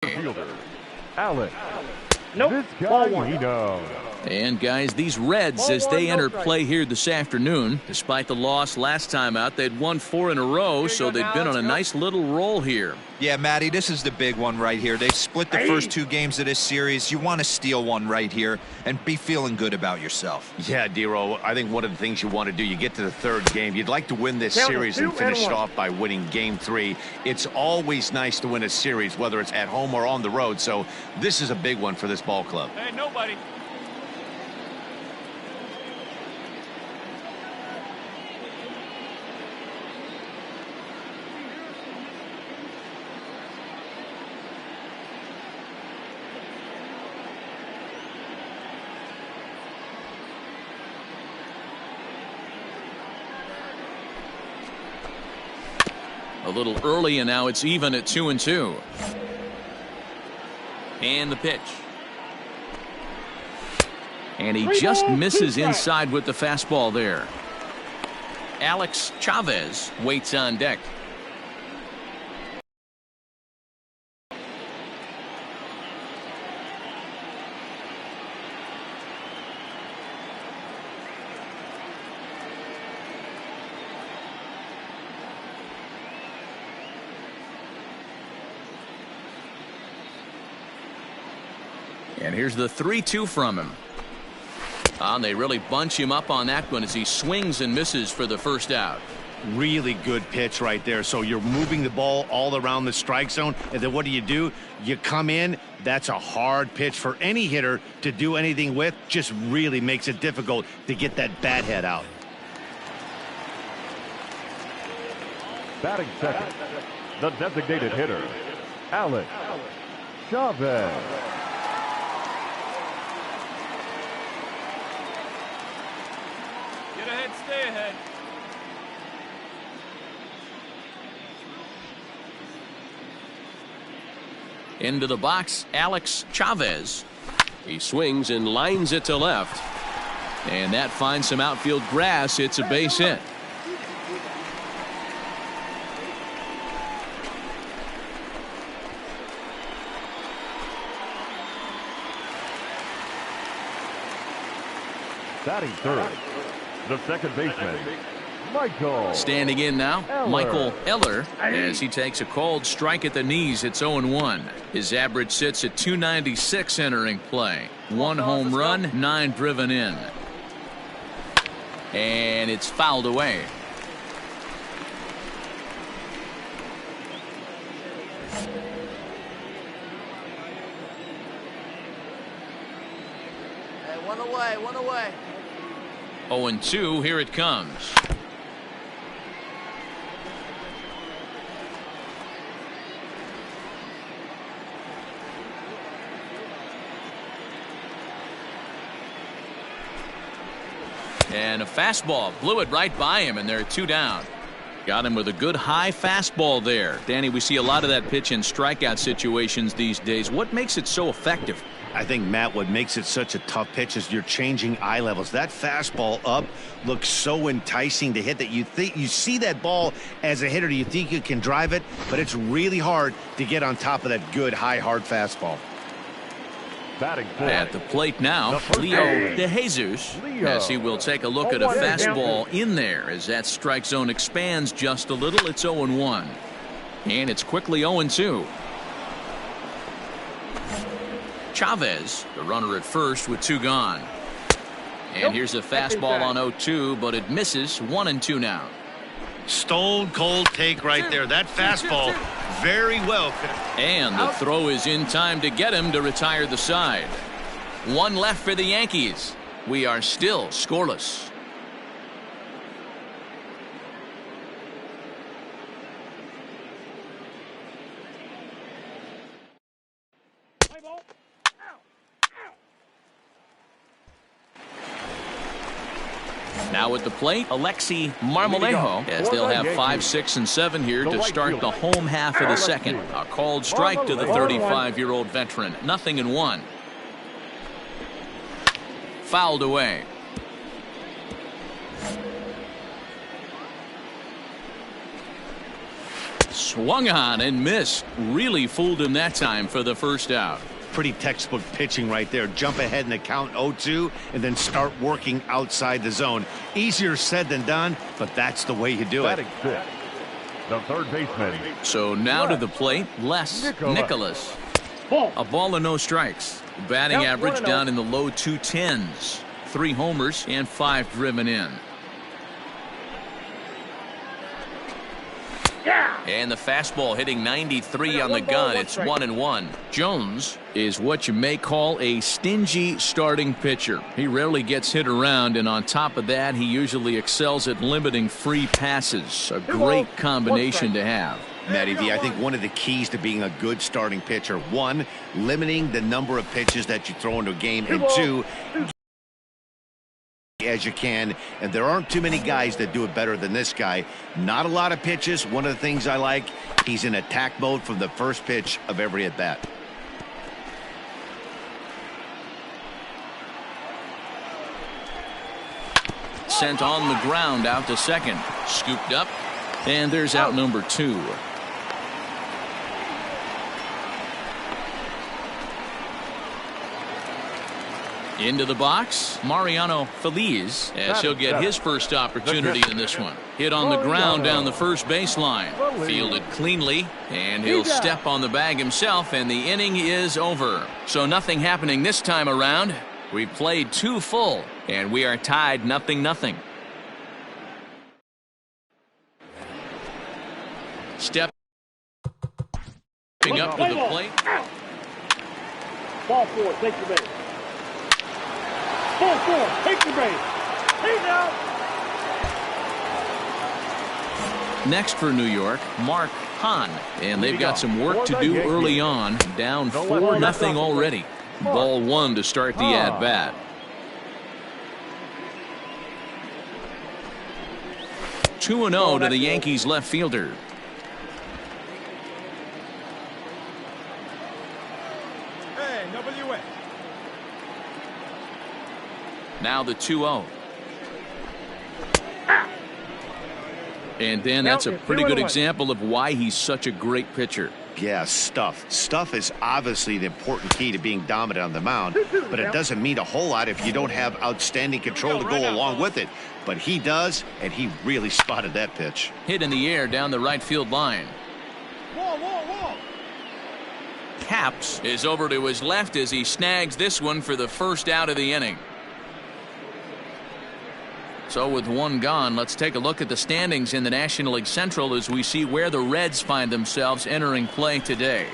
Fielder, Alex. Nope. This Ball guy one. we know. And guys, these Reds, as they enter play here this afternoon, despite the loss last time out, they'd won 4 in a row, so they've been on a nice little roll here. Yeah, Matty, this is the big one right here. They've split the first 2 games of this series. You want to steal one right here and be feeling good about yourself. Yeah, Dero, I think one of the things you want to do, you get to the 3rd game, you'd like to win this series and finish it off by winning game 3. It's always nice to win a series, whether it's at home or on the road, so this is a big one for this ball club. Hey, nobody. A little early, and now it's even at 2-2. And the pitch. And he just misses inside with the fastball there. Alex Chavez waits on deck. And here's the 3-2 from him. And they really bunch him up on that one as he swings and misses for the first out. Really good pitch right there. So you're moving the ball all around the strike zone, and then what do? You come in. That's a hard pitch for any hitter to do anything with. Just really makes it difficult to get that bat head out. Batting second, the designated hitter, Alex Chavez. Get ahead, stay ahead. Into the box, Alex Chavez. He swings and lines it to left. And that finds some outfield grass. It's a base hit. Batting third, the second baseman, Michael. Standing in now, Michael Eller, as he takes a called strike at the knees. It's 0-1. His average sits at .296 entering play. 1 home run, 9 driven in. And it's fouled away. Hey, one away, one away. 0-2, here it comes. And a fastball blew it right by him, and they're 2 down. Got him with a good high fastball there. Danny, we see a lot of that pitch in strikeout situations these days. What makes it so effective? I think, Matt, what makes it such a tough pitch is you're changing eye levels. That fastball up looks so enticing to hit that you see that ball as a hitter. You think you can drive it, but it's really hard to get on top of that good high hard fastball. Batting at the plate now, Leo De Jesus, as he will take a look at a fastball in there as that strike zone expands just a little. It's 0-1. And it's quickly 0-2. Chavez, the runner at first with 2 gone. And here's a fastball on 0-2, but it misses. 1-2 now. Stone cold take right there. That fastball very well. And the throw is in time to get him to retire the side. 1 left for the Yankees. We are still scoreless. Now at the plate, Alexi Marmolejo, as they'll have 5, 6, and 7 here to start the home half of the second. A called strike to the 35-year-old veteran. 0-1. Fouled away. Swung on and missed. Really fooled him that time for the first out. Pretty textbook pitching right there. Jump ahead in the count 0-2 and then start working outside the zone. Easier said than done, but that's the way you do it. The third baseman. So now to the plate, Les Nicholas. A ball and no strikes. Batting average down in the low 210s. 3 homers and 5 driven in. And the fastball hitting 93 on the gun. It's 1-1. Jones is what you may call a stingy starting pitcher. He rarely gets hit around, and on top of that, he usually excels at limiting free passes. A great combination to have. Matty V, I think one of the keys to being a good starting pitcher, 1, limiting the number of pitches that you throw into a game, and 2, as you can, and there aren't too many guys that do it better than this guy. Not a lot of pitches. One of the things I like, he's in attack mode from the first pitch of every at bat. Sent on the ground out to second. Scooped up, and there's out number 2. Into the box, Mariano Feliz, as he'll get his first opportunity in this one. Hit on the ground down the first baseline. Fielded cleanly, and he'll step on the bag himself, and the inning is over. So nothing happening this time around. We've played 2 full, and we are tied 0-0. Stepping up to the plate. Ball 4, take the base. Ball 4, take the base. He's out. Next for New York, Mark Hahn, and they've got some work to do early on. Down 4-0 already. Ball 1 to start the at-bat. Two 2-0 to the Yankees left fielder. Now the 2-0. And Dan, that's a pretty good example of why he's such a great pitcher. Yeah, stuff. Stuff is obviously the important key to being dominant on the mound, but it doesn't mean a whole lot if you don't have outstanding control to go along with it. But he does, and he really spotted that pitch. Hit in the air down the right field line. Caps is over to his left as he snags this one for the first out of the inning. So with 1 gone, let's take a look at the standings in the National League Central as we see where the Reds find themselves entering play today.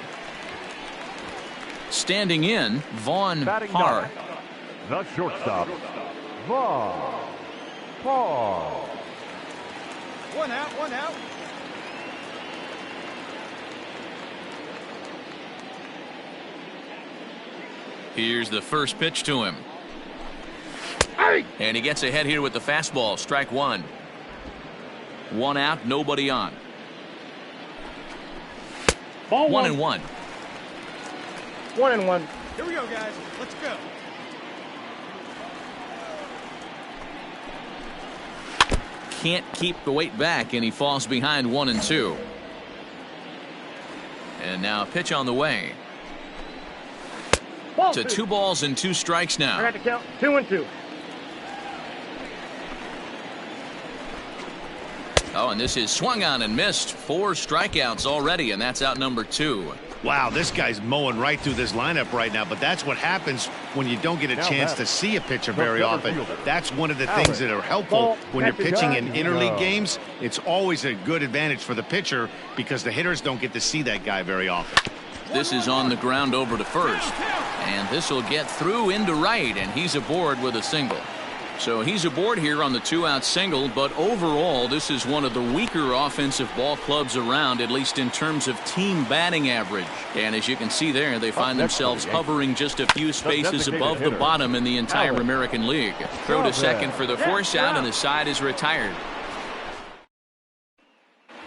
Standing in, Vaughn Parr. The shortstop, Vaughn Parr. 1 out, 1 out. Here's the first pitch to him. And he gets ahead here with the fastball. Strike 1. 1 out, nobody on. Ball 1-1. 1-1. Here we go, guys. Let's go. Can't keep the weight back, and he falls behind 1-2. And now a pitch on the way. To 2 balls and 2 strikes now. I got to count 2-2. Oh, and this is swung on and missed. 4 strikeouts already, and that's out number 2. Wow, this guy's mowing right through this lineup right now, but that's what happens when you don't get a chance to see a pitcher very often. That's one of the things that are helpful when you're pitching in interleague games. It's always a good advantage for the pitcher because the hitters don't get to see that guy very often. This is on the ground over to first, and this will get through into right, and he's aboard with a single. So he's aboard here on the 2-out single, but overall this is one of the weaker offensive ball clubs around, at least in terms of team batting average. And as you can see there, they find themselves hovering just a few spaces above the bottom in the entire American League. Throw to second for the force out, and the side is retired.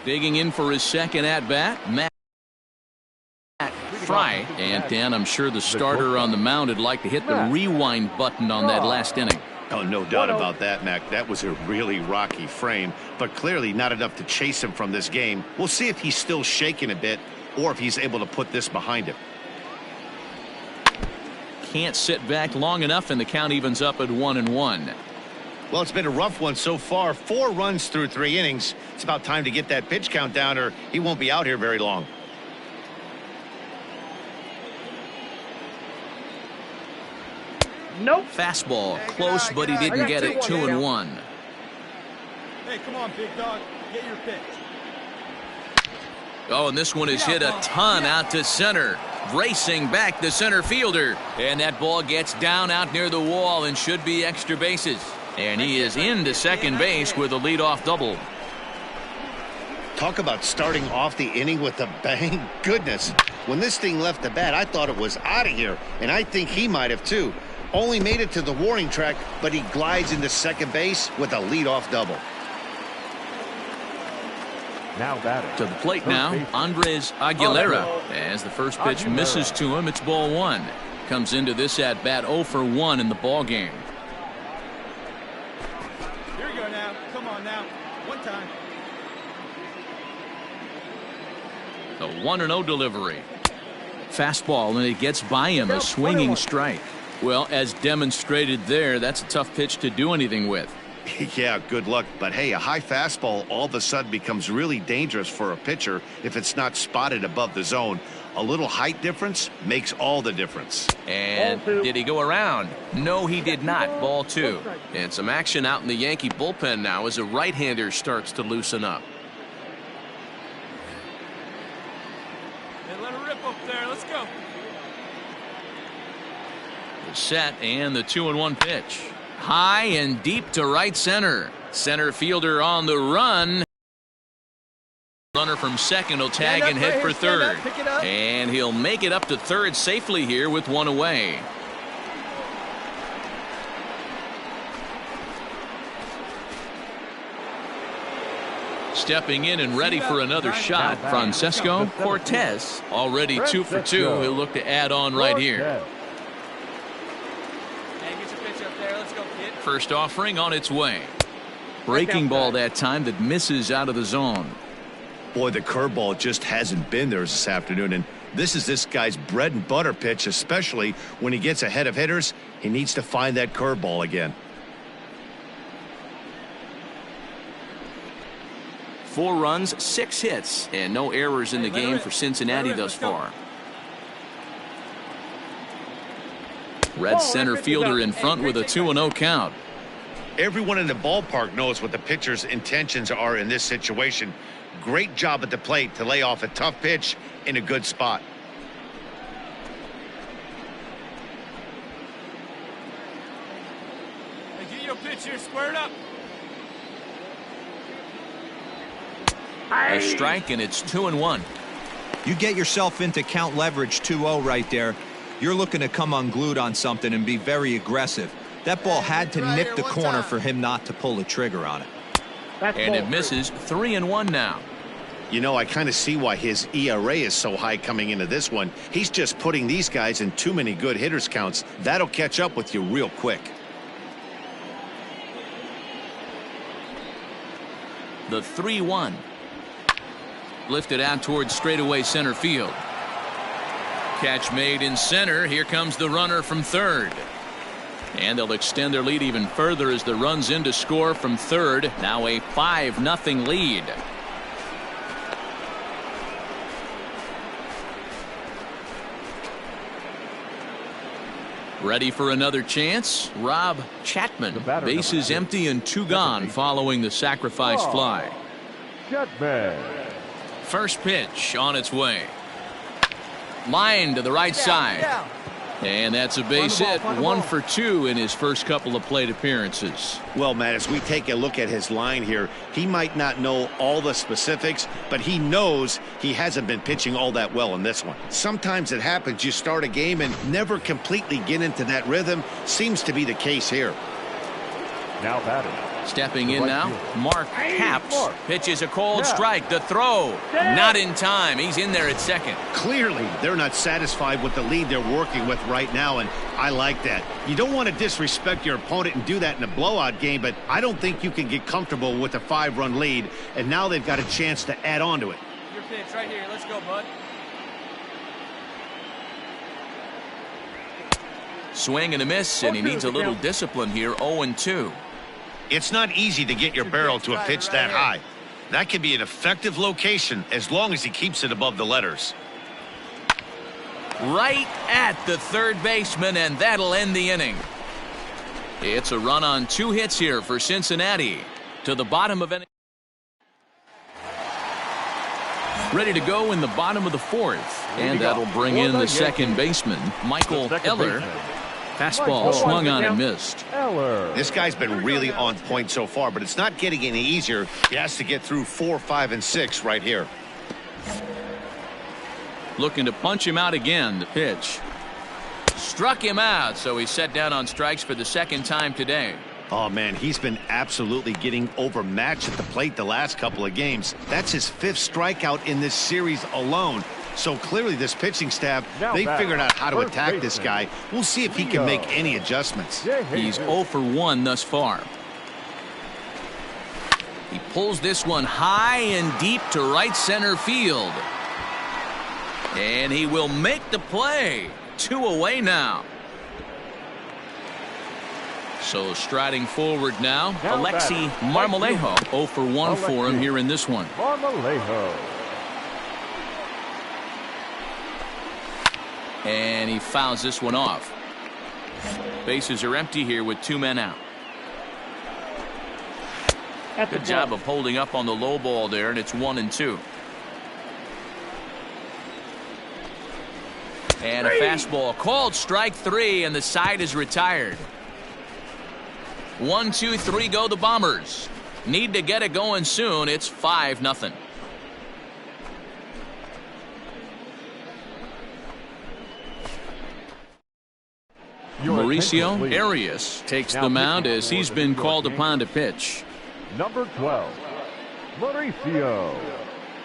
Digging in for his second at-bat, Matt Fry. And Dan, I'm sure the starter on the mound would like to hit the rewind button on that last inning. Oh, no doubt about that, Mac. That was a really rocky frame, but clearly not enough to chase him from this game. We'll see if he's still shaking a bit or if he's able to put this behind him. Can't sit back long enough, and the count evens up at 1-1. Well, it's been a rough one so far. 4 runs through 3 innings. It's about time to get that pitch count down, or he won't be out here very long. Nope. Fastball close, but he didn't get it. 2-1. Hey, come on, big dog. Get your pitch. Oh, and this one is hit a ton out to center. Racing back the center fielder. And that ball gets down out near the wall and should be extra bases. And he is into second base with a leadoff double. Talk about starting off the inning with a bang. Goodness. When this thing left the bat, I thought it was out of here. And I think he might have too. Only made it to the warning track, but he glides into second base with a leadoff double. Now batting. To the plate now, Andres Aguilera. As the first pitch misses to him, it's ball 1. Comes into this at bat 0 for 1 in the ball game. Here you go now. Come on now. One time. The 1-0 delivery. Fastball, and it gets by him, a swinging strike. Well, as demonstrated there, that's a tough pitch to do anything with. Yeah, good luck. But hey, a high fastball all of a sudden becomes really dangerous for a pitcher if it's not spotted above the zone. A little height difference makes all the difference. And did he go around? No, he did not. Ball 2. And some action out in the Yankee bullpen now as a right-hander starts to loosen up. Hey, let her rip up there. Let's go. The set and the 2-1 pitch. High and deep to right center. Center fielder on the run. Runner from second will tag and hit for third. And he'll make it up to third safely here with 1 away. Stepping in and ready for another shot, Francesco Cortez. Already 2 for 2. He'll look to add on right here. First offering on its way. Breaking ball that time that misses out of the zone. Boy, the curveball just hasn't been there this afternoon, and this is this guy's bread and butter pitch, especially when he gets ahead of hitters. He needs to find that curveball again. 4 runs, 6 hits, and no errors in the game for Cincinnati thus far. Red center fielder in front with a 2-0 count. Everyone in the ballpark knows what the pitcher's intentions are in this situation. Great job at the plate to lay off a tough pitch in a good spot. Hey, get your pitch here. Square it up. A strike, and it's 2-1. You get yourself into count leverage 2-0 right there. You're looking to come unglued on something and be very aggressive. That ball had to nip the corner for him not to pull the trigger on it. And it misses. 3-1 now. You know, I kind of see why his ERA is so high coming into this one. He's just putting these guys in too many good hitters counts. That'll catch up with you real quick. The 3-1. Lifted out towards straightaway center field. Catch made in center. Here comes the runner from third. And they'll extend their lead even further as the runs in to score from third. Now a 5-0 lead. Ready for another chance? Rob Chapman. Bases empty and 2 gone following the sacrifice fly. Chapman. First pitch on its way. Line to the right side. And that's a base hit. 1 for 2 in his first couple of plate appearances. Well, Matt, as we take a look at his line here, he might not know all the specifics, but he knows he hasn't been pitching all that well in this one. Sometimes it happens. You start a game and never completely get into that rhythm. Seems to be the case here. Now batting. Stepping in now, Mark Capps pitches a cold strike. The throw, not in time. He's in there at second. Clearly, they're not satisfied with the lead they're working with right now, and I like that. You don't want to disrespect your opponent and do that in a blowout game, but I don't think you can get comfortable with a 5-run lead, and now they've got a chance to add on to it. Your pitch right here. Let's go, bud. Swing and a miss, and he needs a little discipline here. 0-2. It's not easy to get your barrel to a pitch that high. That can be an effective location as long as he keeps it above the letters. Right at the third baseman, and that'll end the inning. It's a run on 2 hits here for Cincinnati. To the bottom of inning. Ready to go in the bottom of the 4th. And that'll bring in the second baseman, Michael Eller. Fastball swung on and missed. This guy's been really on point so far, but it's not getting any easier. He has to get through 4, 5, and 6 right here. Looking to punch him out again. The pitch. Struck him out, so he's set down on strikes for the second time today. Oh, man, he's been absolutely getting overmatched at the plate the last couple of games. That's his 5th strikeout in this series alone. So clearly this pitching staff, they figured out how to attack this guy. We'll see if he can make any adjustments. He's 0 for 1 thus far. He pulls this one high and deep to right center field. And he will make the play. 2 away now. So striding forward now, Alexi Marmolejo. 0 for 1 for him here in this one. Marmolejo. And he fouls this one off. Bases are empty here with 2 men out. Good job of holding up on the low ball there, and it's 1-2. And a fastball called strike 3, and the side is retired. 1, 2, 3 go the Bombers. Need to get it going soon. It's 5-0. Mauricio Arias takes the mound as he's been called upon to pitch. Number 12, Mauricio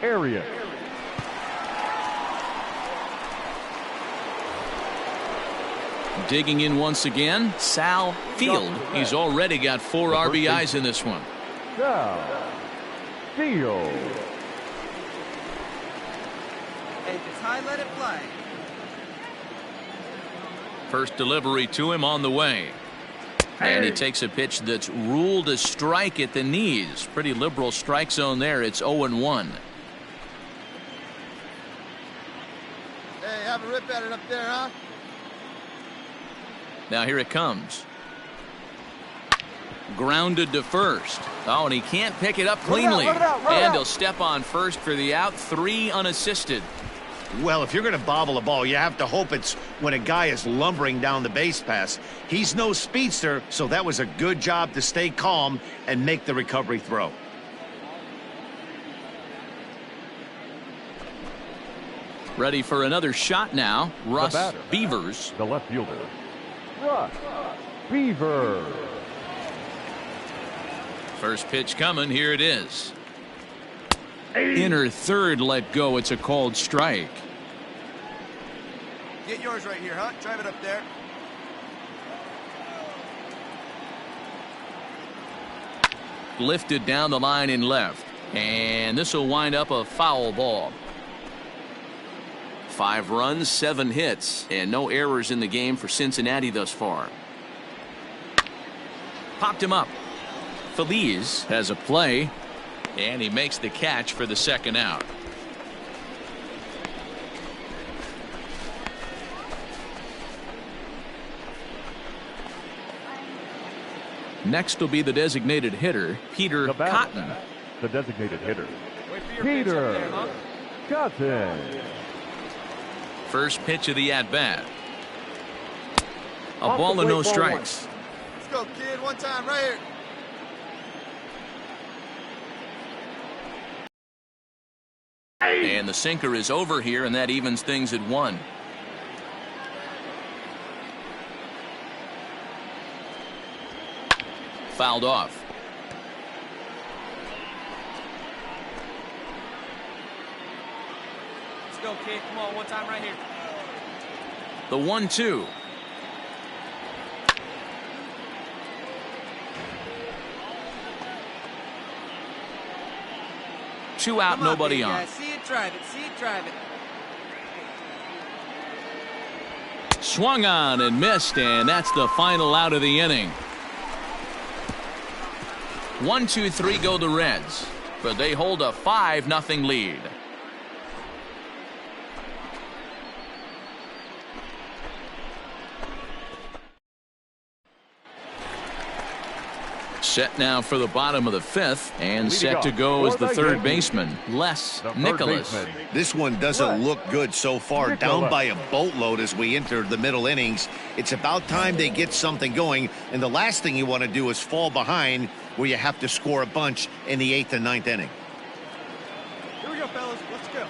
Arias. Digging in once again, Sal Field. He's already got 4 RBIs in this one. Sal Field. Hey, if it's high, let it fly. First delivery to him on the way. And he takes a pitch that's ruled a strike at the knees. Pretty liberal strike zone there. It's 0-1. Hey, have a rip at it up there, huh? Now here it comes. Grounded to first. Oh, and he can't pick it up cleanly. And he'll step on first for the out. 3 unassisted. Well, if you're going to bobble a ball, you have to hope it's when a guy is lumbering down the base pass. He's no speedster, so that was a good job to stay calm and make the recovery throw. Ready for another shot now. Russ Beavers. The left fielder, Russ Beavers. First pitch coming. Here it is. Inner third let go. It's a called strike. Get yours right here, huh? Drive it up there. Lifted down the line in left. And this will wind up a foul ball. 5 runs, 7 hits, and no errors in the game for Cincinnati thus far. Popped him up. Feliz has a play. And he makes the catch for the second out. Next will be the designated hitter, Peter Cotton. The designated hitter, Peter Cotton. First pitch of the at-bat. A ball and no strikes. Let's go, kid. One time right here. And the sinker is over here, and that evens things at 1. Fouled off. go, kid. Come on, one time right here. The 1-2. Two out, nobody on. See it, drive it. See it, drive it. Swung on and missed, and that's the final out of the inning. 1-2-3 go the Reds, but they hold a 5-0 lead. Set now for the bottom of the 5th, and set to go is the third baseman, Les Nicholas. This one doesn't look good so far. Down by a boatload as we enter the middle innings. It's about time they get something going, and the last thing you want to do is fall behind where you have to score a bunch in the 8th and 9th inning. Here we go, fellas. Let's go.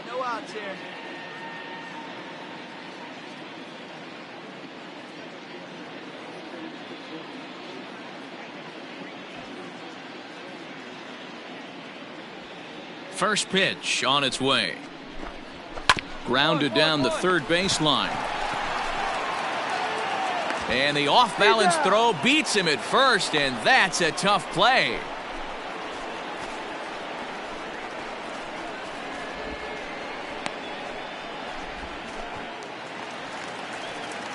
No outs here. First pitch on its way. Grounded down the third baseline. And the off-balance throw beats him at first, and that's a tough play.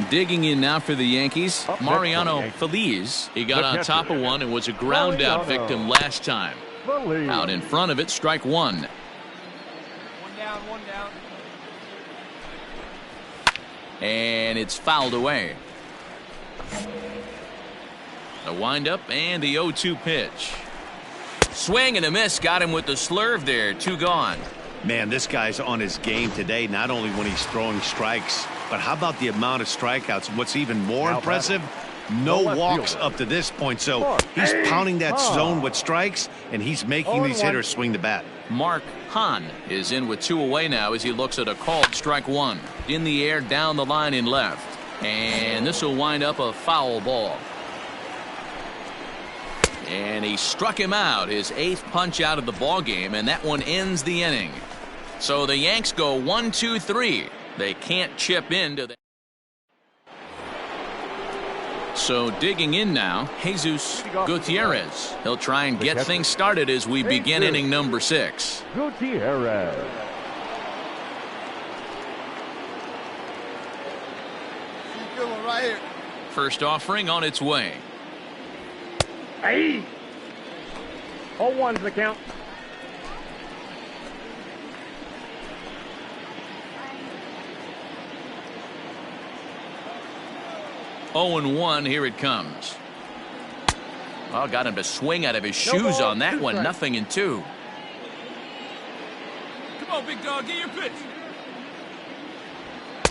Digging in now for the Yankees, Mariano Feliz. He got on top of one and was a ground out victim last time. Out in front of it, strike one. One down, one down. And it's fouled away. A windup and the 0-2 pitch. Swing and a miss, got him with the slurve there. Two gone. Man, this guy's on his game today, not only when he's throwing strikes, but how about the amount of strikeouts? What's even more impressive, no walks up to this point. So he's pounding that zone with strikes, and he's making these hitters swing the bat. Mark Hahn is in with two away now as he looks at a called strike one. In the air, down the line in left. And this will wind up a foul ball. And he struck him out, his 8th punch out of the ball game, and that one ends the inning. So the Yanks go 1-2-3. They can't chip into the. So digging in now, Jesus Gutierrez. He'll try and get things started as we begin inning number 6. Gutierrez. Good one right here. First offering on its way. Hey! 0-1's the count. Oh, 0-1, here it comes. Oh, got him to swing out of his shoes on that one. 0-2. Come on, big dog, get your pitch.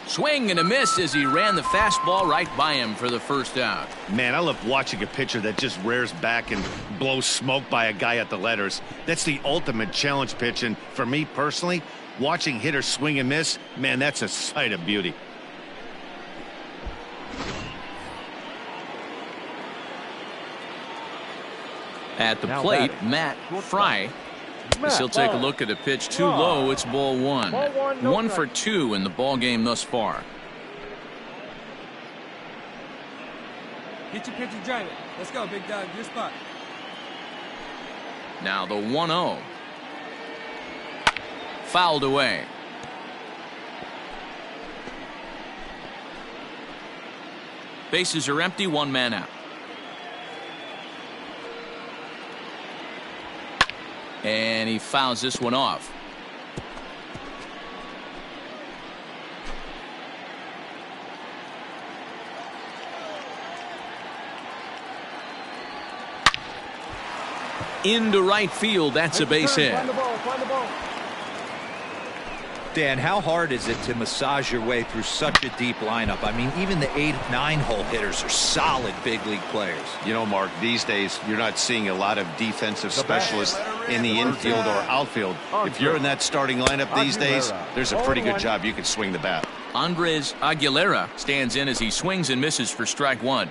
Swing and a miss as he ran the fastball right by him for the first out. Man, I love watching a pitcher that just rears back and blows smoke by a guy at the letters. That's the ultimate challenge pitch, and for me personally, watching hitters swing and miss, man, that's a sight of beauty. At the plate, Matt Fry. As he'll take a look at a pitch too low. It's ball one. 1 for 2 in the ball game thus far. Get your pitch and drive it. Let's go, big dog. Your spot. Now the 1-0. Fouled away. Bases are empty, one man out. And he fouls this one off. Into right field, that's a base hit. Find the ball, find the ball. Dan, how hard is it to massage your way through such a deep lineup? I mean, even the 8-9-hole hitters are solid big league players. You know, Mark, these days you're not seeing a lot of defensive specialists in the infield or outfield. If you're in that starting lineup these days, there's a pretty good job you can swing the bat. Andres Aguilera stands in as he swings and misses for strike one.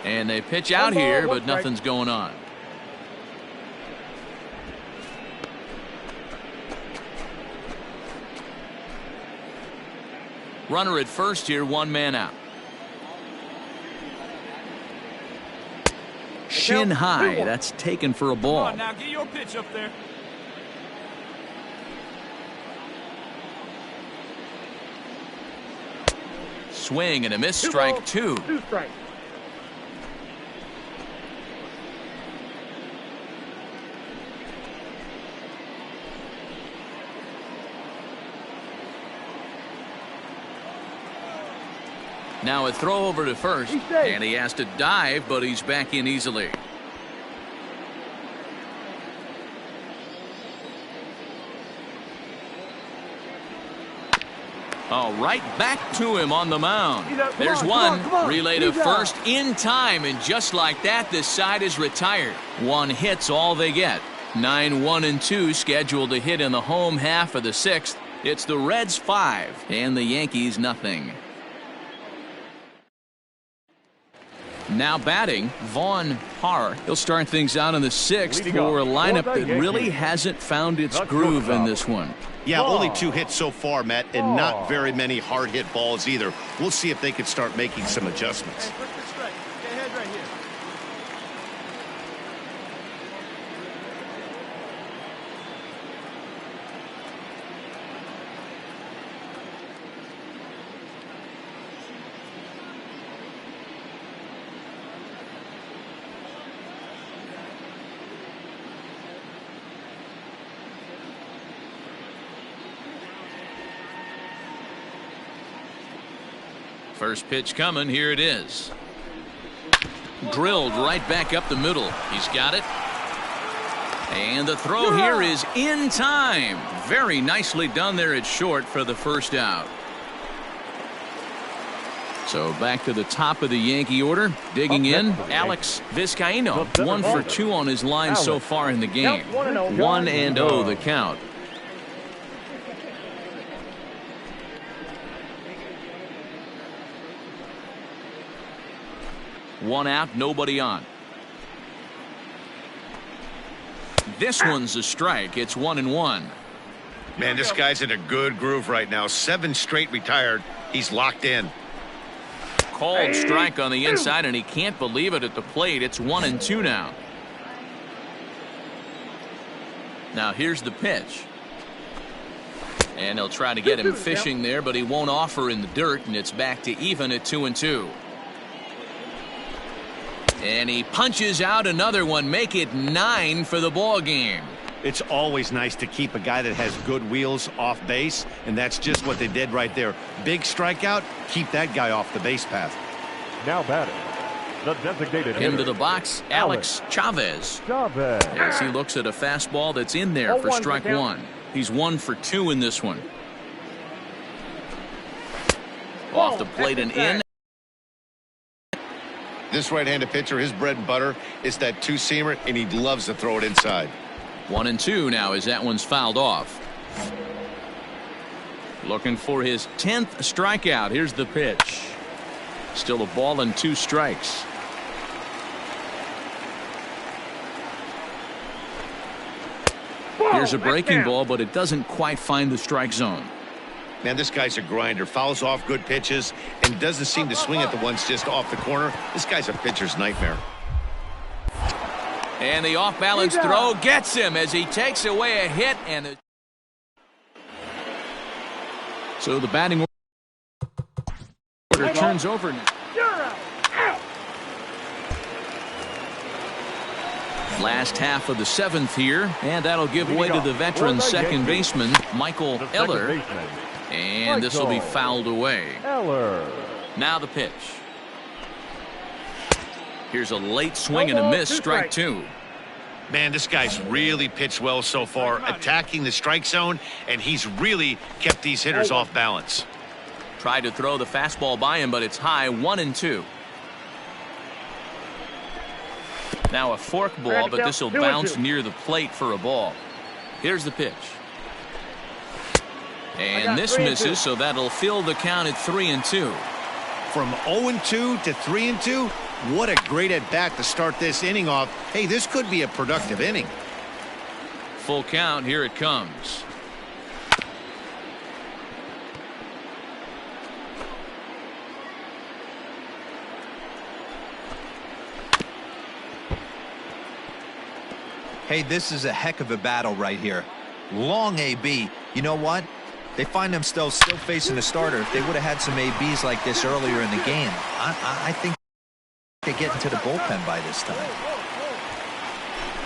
And they pitch out here, but nothing's going on. Runner at first here, one man out. Shin high, that's taken for a ball. Come on now, get your pitch up there. Swing and a miss, strike two. 2 strikes. Now a throw over to first, and he has to dive, but he's back in easily. All right, back to him on the mound. There's one. Relay to first in time, and just like that, this side is retired. One hit's all they get. 9-1-2 scheduled to hit in the home half of the 6th. It's the Reds 5 and the Yankees nothing. Now batting, Vaughn Parr. He'll start things out in the 6th for a lineup that really hasn't found its groove in this one. Yeah, only 2 hits so far, Matt, and not very many hard hit balls either. We'll see if they can start making some adjustments. Hey, push the strike. Get ahead right here. First pitch coming. Here it is. Drilled right back up the middle. He's got it. And the throw here is in time. Very nicely done there at short for the first out. So back to the top of the Yankee order. Digging in, Alex Vizcaino. 1 for 2 on his line so far in the game. 1-0 the count. One out, nobody on. This one's a strike. It's 1-1. Man, this guy's in a good groove right now. 7 straight retired. He's locked in. Called strike on the inside, and he can't believe it at the plate. It's 1-2 now. Now here's the pitch. And they'll try to get him fishing there, but he won't offer in the dirt, and it's back to even at 2-2. And he punches out another one. Make it 9 for the ball game. It's always nice to keep a guy that has good wheels off base, and that's just what they did right there. Big strikeout, keep that guy off the base path. Now batting, the designated Into hitter, the box, Alex Chavez. Chavez. As he looks at a fastball that's in there for strike one. He's 1 for 2 in this one. Off the plate and in. This right-handed pitcher, his bread and butter is that 2-seamer, and he loves to throw it inside. 1-2 now as that one's fouled off. Looking for his 10th strikeout. Here's the pitch. Still a ball and 2 strikes. Here's a breaking ball, but it doesn't quite find the strike zone. Man, this guy's a grinder. Fouls off good pitches and doesn't seem to swing at the ones just off the corner. This guy's a pitcher's nightmare. And the off-balance throw gets him as he takes away a hit. And so the batting order turns over now. Last half of the 7th here, and that'll give way to the veteran second baseman, Michael Eller. And this will be fouled away. Now the pitch. Here's a late swing and a miss, strike 2. Man, this guy's really pitched well so far, attacking the strike zone, and he's really kept these hitters off balance. Tried to throw the fastball by him, but it's high, 1-2. Now a fork ball, but this will bounce near the plate for a ball. Here's the pitch. And this misses, so that'll fill the count at 3-2. From 0-2 to 3-2, what a great at-bat to start this inning off. Hey, this could be a productive inning. Full count, here it comes. Hey, this is a heck of a battle right here. Long AB. You know what? They find themselves still facing the starter. If they would have had some ABs like this earlier in the game, I think they get into the bullpen by this time.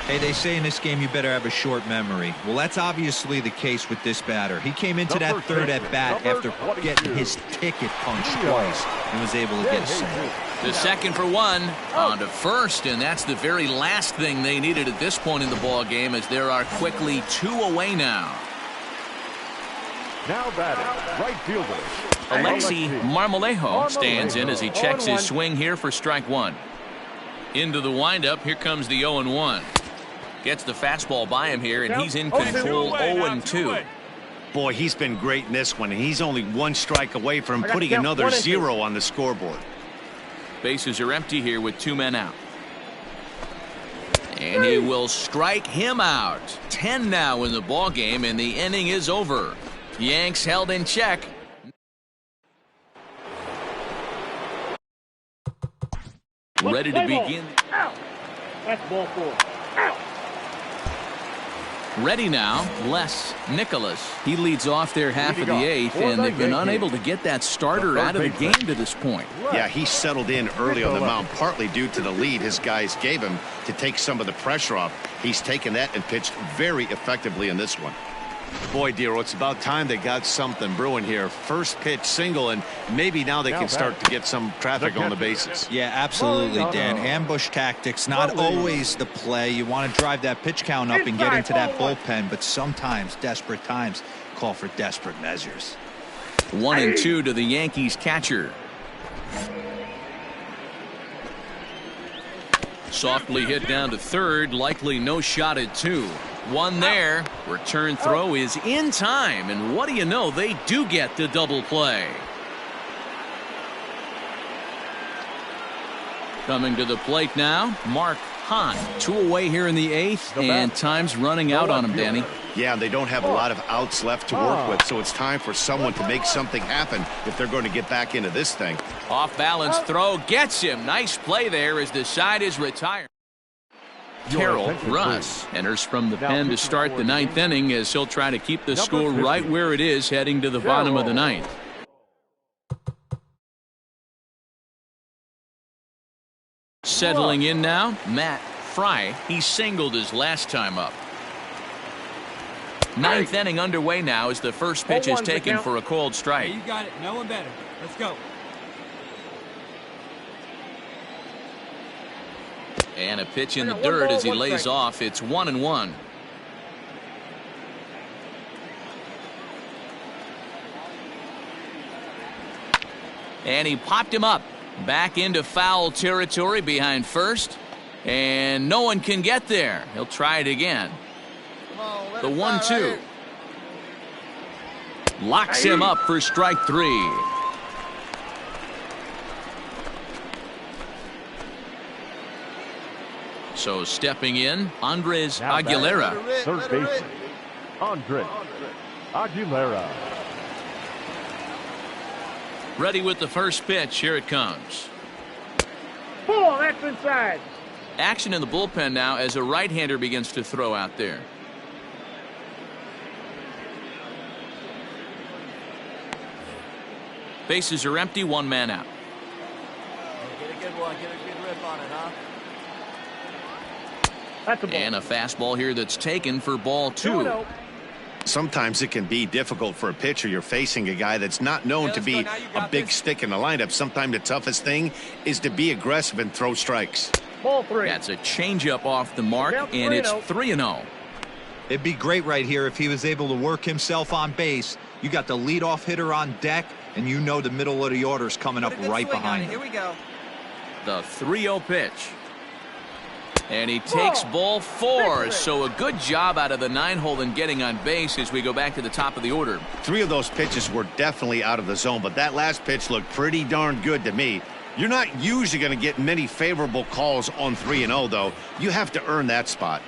Hey, they say in this game you better have a short memory. Well, that's obviously the case with this batter. He came into that third at-bat after getting his ticket punched twice and was able to get a single. The second for one, on to first, and that's the very last thing they needed at this point in the ball game, as there are quickly 2 away now. Now batting, right fielder Alexi Marmolejo stands in as he checks his swing here for strike one. Into the windup, here comes the 0-1. Gets the fastball by him here, and he's in control 0-2. Boy, he's been great in this one, and he's only 1 strike away from putting another 0 on the scoreboard. Bases are empty here with 2 men out. And he will strike him out. 10 now in the ball game, and the inning is over. Yanks held in check. Ready to begin. That's ball 4. Ready now, Les Nicholas. He leads off their half of the 8th, and they've been unable to get that starter out of the game to this point. Yeah, he settled in early on the mound, partly due to the lead his guys gave him to take some of the pressure off. He's taken that and pitched very effectively in this one. Boy, Dero, it's about time they got something brewing here. First pitch single, and maybe now they can start to get some traffic on the bases. Yeah, absolutely, Dan. Ambush tactics, not always the play. You want to drive that pitch count up and get into that bullpen, but sometimes desperate times call for desperate measures. 1-2 to the Yankees catcher. Softly hit down to third, likely no shot at 2. 1 there. Return throw is in time, and what do you know, they do get the double play. Coming to the plate now, Mark Hahn. 2 away here in the 8th, and time's running out on him, Danny. Yeah, they don't have a lot of outs left to work with, so it's time for someone to make something happen if they're going to get back into this thing. Off balance throw gets him. Nice play there as the side is retired. Carroll Russ enters from the pen to start the 9th inning, as he'll try to keep the score right where it is heading to the bottom of the 9th. Settling in now, Matt Fry. He singled his last time up. 9th inning underway now as the first pitch is taken for a called strike. Hey, you got it. No one better. Let's go. And a pitch in the dirt as he lays off. It's 1-1. And he popped him up. Back into foul territory behind first. And no one can get there. He'll try it again. The 1-2. Locks him up for strike 3. So stepping in, Andres Aguilera. Third baseman, Andres Aguilera. Ready with the first pitch. Here it comes. Ball, that's inside. Action in the bullpen now as a right-hander begins to throw out there. Bases are empty, 1 man out. Get a good one. Get a good rip on it, huh? That's a ball. And a fastball here that's taken for ball 2. Sometimes it can be difficult for a pitcher. You're facing a guy that's not known to be a big stick in the lineup. Sometimes the toughest thing is to be aggressive and throw strikes. Ball 3. That's a changeup off the mark, and it's 3-0. It'd be great right here if he was able to work himself on base. You got the leadoff hitter on deck, and you know the middle of the order is coming up right behind him. Here we go. The 3-0 pitch. And he takes ball 4. So a good job out of the 9-hole in getting on base as we go back to the top of the order. 3 of those pitches were definitely out of the zone, but that last pitch looked pretty darn good to me. You're not usually going to get many favorable calls on 3-0, though. You have to earn that spot.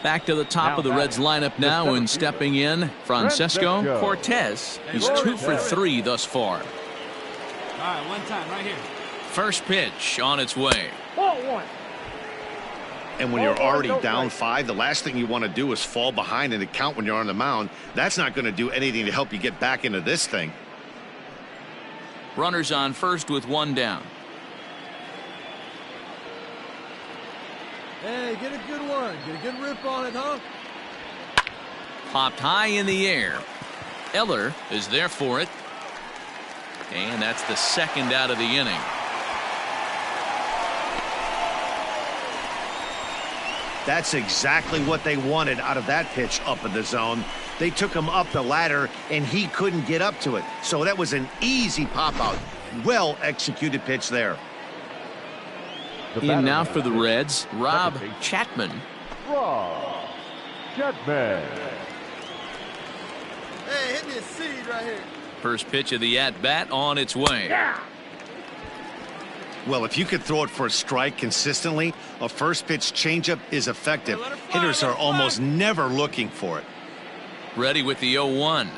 Back to the top of the Reds lineup now, and stepping in, Francesco Cortez. He's 2 for 3 thus far. All right, one time right here. First pitch on its way. Ball 1. And when you're already down 5, the last thing you want to do is fall behind in the count when you're on the mound. That's not going to do anything to help you get back into this thing. Runners on first with 1 down. Hey, get a good one. Get a good rip on it, huh? Popped high in the air. Eller is there for it. And that's the 2nd out of the inning. That's exactly what they wanted out of that pitch up in the zone. They took him up the ladder, and he couldn't get up to it. So that was an easy pop-out. Well-executed pitch there. In now for the Reds, Rob Chapman. Rob Chapman. Hey, hit me a seed right here. First pitch of the at-bat on its way. Well, if you could throw it for a strike consistently, a first-pitch changeup is effective. Hitters are almost never looking for it. Ready with the 0-1.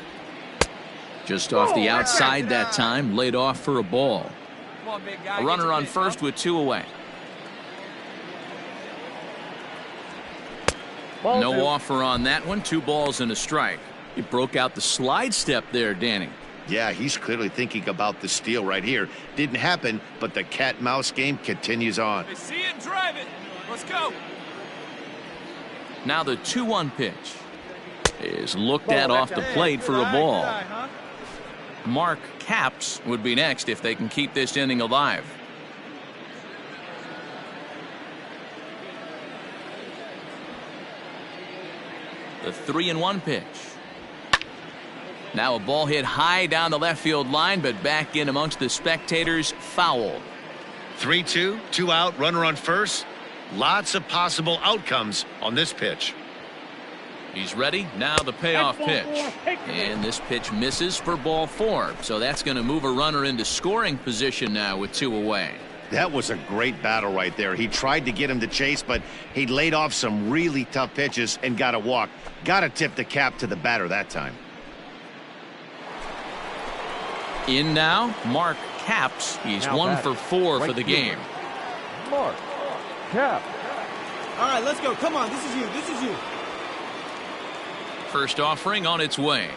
Just off the outside that time, laid off for a ball. Come on, big guy. A runner on first with 2 away. No offer on that one. 2 balls and a strike. He broke out the slide step there, Danny. Yeah, he's clearly thinking about the steal right here. Didn't happen, but the cat-mouse game continues on. They see it and drive it. Let's go. Now the 2-1 pitch is looked at off the plate for a ball. Mark Capps would be next if they can keep this inning alive. The 3-1 pitch. Now a ball hit high down the left field line, but back in amongst the spectators. Foul. 3-2, 2 out, runner on first. Lots of possible outcomes on this pitch. He's ready. Now the payoff pitch. And this pitch misses for ball 4. So that's going to move a runner into scoring position now with 2 away. That was a great battle right there. He tried to get him to chase, but he laid off some really tough pitches and got a walk. Got to tip the cap to the batter that time. In now, Mark Capps. He's 1 for 4 for the game. Mark Cap. All right, let's go. Come on, this is you. This is you. First offering on its way.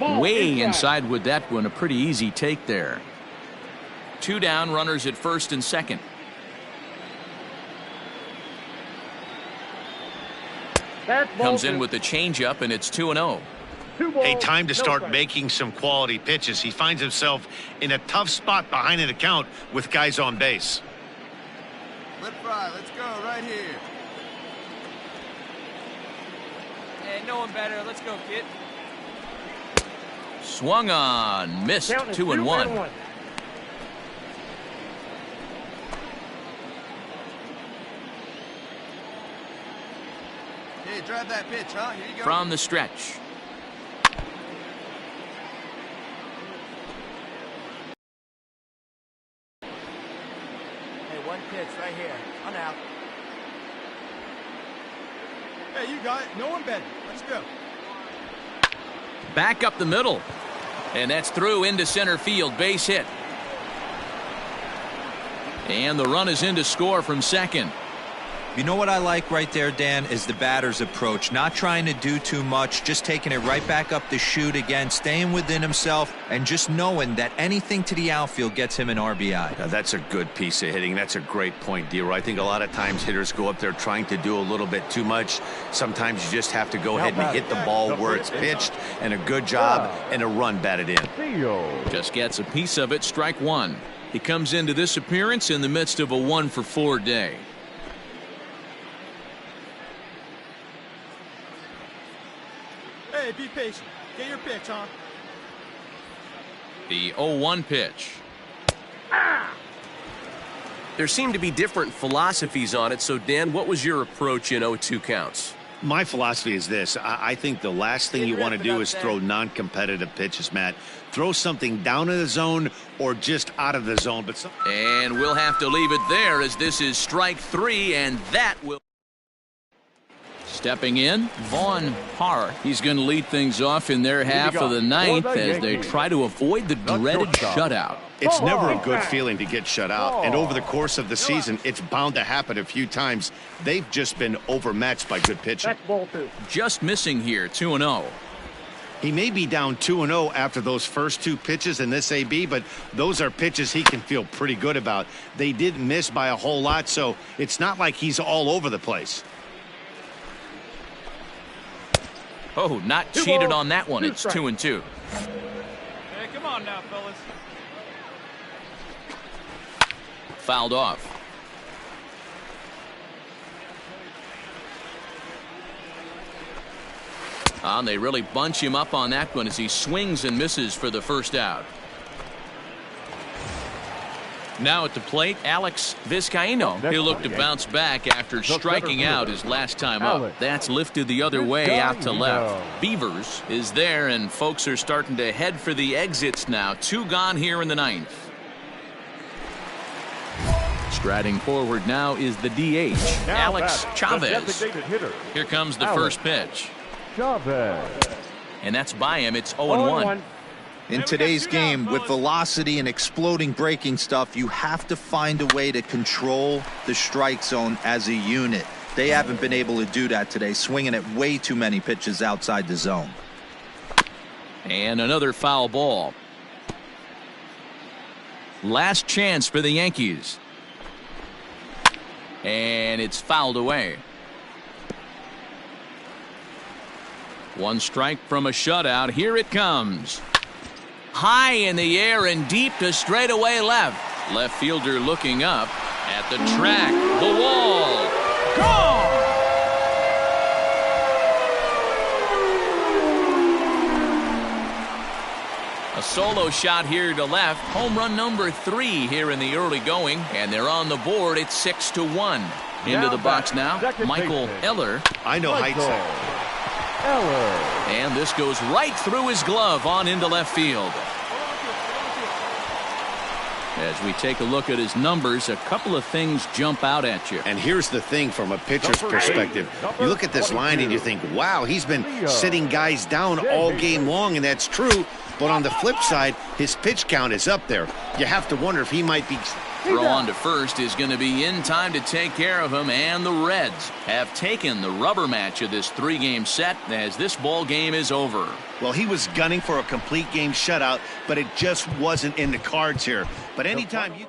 Way inside with that one. A pretty easy take there. 2 down, runners at first and second. Comes in with the changeup, and it's 2-0. A time to start making some quality pitches. He finds himself in a tough spot behind in the count with guys on base. Lip fry, let's go right here. Hey, no one better. Let's go, kid. Swung on, missed. 2-1. Hey, drive that pitch, huh? Here you go. From the stretch. Hey, one pitch right here. I'm out. Hey, you got it. No one better. Let's go. Back up the middle. And that's through into center field. Base hit. And the run is in to score from second. You know what I like right there, Dan, is the batter's approach. Not trying to do too much, just taking it right back up the chute again, staying within himself, and just knowing that anything to the outfield gets him an RBI. Now, that's a good piece of hitting. That's a great point, Dero. I think a lot of times hitters go up there trying to do a little bit too much. Sometimes you just have to go ahead and hit the ball where it's pitched, and a good job and a run batted in. Just gets a piece of it. Strike 1. He comes into this appearance in the midst of a 1-for-4 day. Hey, be patient. Get your pitch, huh? The 0-1 pitch. There seem to be different philosophies on it. So, Dan, what was your approach in 0-2 counts? My philosophy is this. I think the last thing you want to do is throw non-competitive pitches, Matt. Throw something down in the zone or just out of the zone. And we'll have to leave it there as this is strike 3, and that will. Stepping in, Vaughn Hart. He's going to lead things off in their half of the ninth as they try to avoid the dreaded shutout. It's never a good feeling to get shut out, and over the course of the season, it's bound to happen a few times. They've just been overmatched by good pitching. Just missing here, 2-0. He may be down 2-0 after those first 2 pitches in this AB, but those are pitches he can feel pretty good about. They didn't miss by a whole lot, so it's not like he's all over the place. Oh, not cheated on that one. It's 2-2. Hey, come on now, fellas. Fouled off. And they really bunch him up on that one as he swings and misses for the first out. Now at the plate, Alex Vizcaíno. He'll look to bounce back after striking out his last time up. That's lifted the other way out to left. Beavers is there, and folks are starting to head for the exits now. 2 gone here in the ninth. Striding forward now is the DH, Alex Chavez. Here comes the first pitch. Chavez. And that's by him. It's 0-1. In today's game, with velocity and exploding breaking stuff, you have to find a way to control the strike zone as a unit. They haven't been able to do that today, swinging at way too many pitches outside the zone. And another foul ball. Last chance for the Yankees. And it's fouled away. 1 strike from a shutout. Here it comes. High in the air and deep to straightaway left. Left fielder looking up at the track. The wall. Gone! A solo shot here to left. Home run number 3 here in the early going. And they're on the board. It's 6-1. Into the box now, Michael Eller. I know heights. And this goes right through his glove on into left field. As we take a look at his numbers, a couple of things jump out at you. And here's the thing from a pitcher's perspective. You look at this line and you think, wow, he's been sitting guys down all game long, and that's true. But on the flip side, his pitch count is up there. You have to wonder if he might be... Throw on to first is going to be in time to take care of him, and the Reds have taken the rubber match of this 3-game set as this ball game is over. Well, he was gunning for a complete game shutout, but it just wasn't in the cards here. But anytime you...